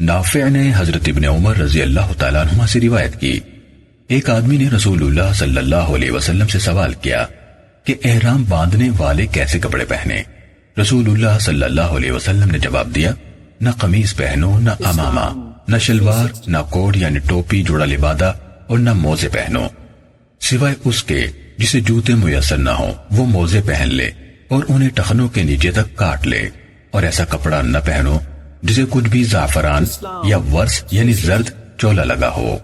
نافع نے حضرت ابن عمر رضی اللہ تعالیٰ عنہما سے روایت کی، ایک آدمی نے رسول اللہ صلی اللہ علیہ وسلم سے سوال کیا کہ احرام باندھنے والے کیسے کپڑے پہنے؟ رسول اللہ صلی اللہ علیہ وسلم نے جواب دیا، نہ قمیص پہنو، نہ امامہ، نہ شلوار، نہ کوٹ یعنی ٹوپی، جوڑا لبادہ اور نہ موزے پہنو، سوائے اس کے جسے جوتے میسر نہ ہو وہ موزے پہن لے اور انہیں ٹخنوں کے نیچے تک کاٹ لے، اور ایسا کپڑا نہ پہنو جسے کچھ بھی زعفران یا ورس یعنی زرد چولا لگا ہو۔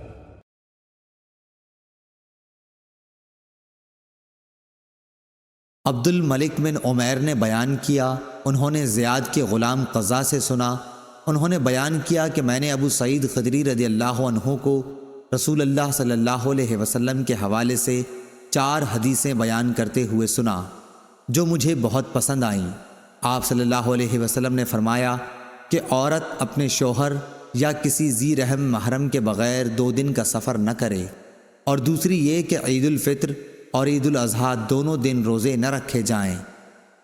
عبد الملک بن عمیر نے بیان کیا، انہوں نے زیاد کے غلام قزا سے سنا، انہوں نے بیان کیا کہ میں نے ابو سعید خدری رضی اللہ عنہ کو رسول اللہ صلی اللہ علیہ وسلم کے حوالے سے 4 حدیثیں بیان کرتے ہوئے سنا جو مجھے بہت پسند آئیں۔ آپ صلی اللہ علیہ وسلم نے فرمایا کہ عورت اپنے شوہر یا کسی ذی رحم محرم کے بغیر 2 دن کا سفر نہ کرے، اور دوسری یہ کہ عید الفطر اور عید الاضحیٰ دونوں دن روزے نہ رکھے جائیں۔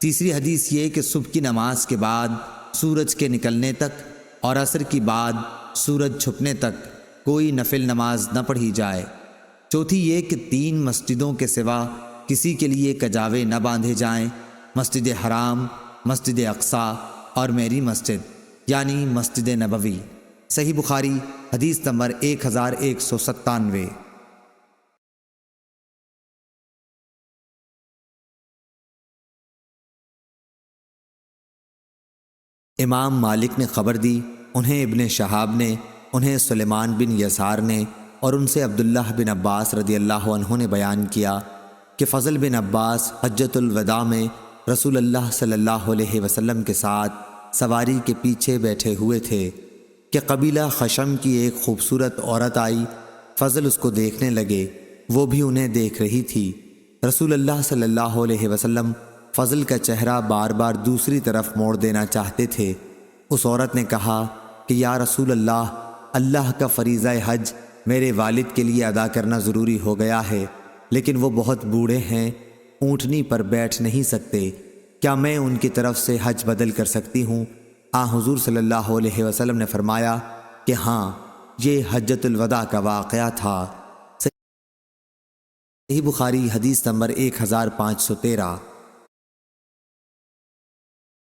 تیسری حدیث یہ کہ صبح کی نماز کے بعد سورج کے نکلنے تک اور عصر کی بعد سورج چھپنے تک کوئی نفل نماز نہ پڑھی جائے۔ چوتھی یہ کہ 3 مسجدوں کے سوا کسی کے لیے کجاوے نہ باندھے جائیں، مسجد حرام، مسجد اقصیٰ اور میری مسجد یعنی مسجد نبوی۔ صحیح بخاری حدیث نمبر 1197۔ امام مالک نے خبر دی، انہیں ابن شہاب نے، انہیں سلیمان بن یسار نے اور ان سے عبداللہ بن عباس رضی اللہ عنہ نے بیان کیا کہ فضل بن عباس حجۃ الوداع میں رسول اللہ صلی اللہ علیہ وسلم کے ساتھ سواری کے پیچھے بیٹھے ہوئے تھے کہ قبیلہ خشم کی ایک خوبصورت عورت آئی، فضل اس کو دیکھنے لگے، وہ بھی انہیں دیکھ رہی تھی۔ رسول اللہ صلی اللہ علیہ وسلم فضل کا چہرہ بار بار دوسری طرف موڑ دینا چاہتے تھے۔ اس عورت نے کہا کہ یا رسول اللہ، اللہ کا فریضہ حج میرے والد کے لیے ادا کرنا ضروری ہو گیا ہے، لیکن وہ بہت بوڑھے ہیں، اونٹنی پر بیٹھ نہیں سکتے، کیا میں ان کی طرف سے حج بدل کر سکتی ہوں؟ حضور صلی اللہ علیہ وسلم نے فرمایا کہ ہاں، یہ حجۃ الوداع کا واقعہ تھا۔ صحیح بخاری حدیث نمبر 1513۔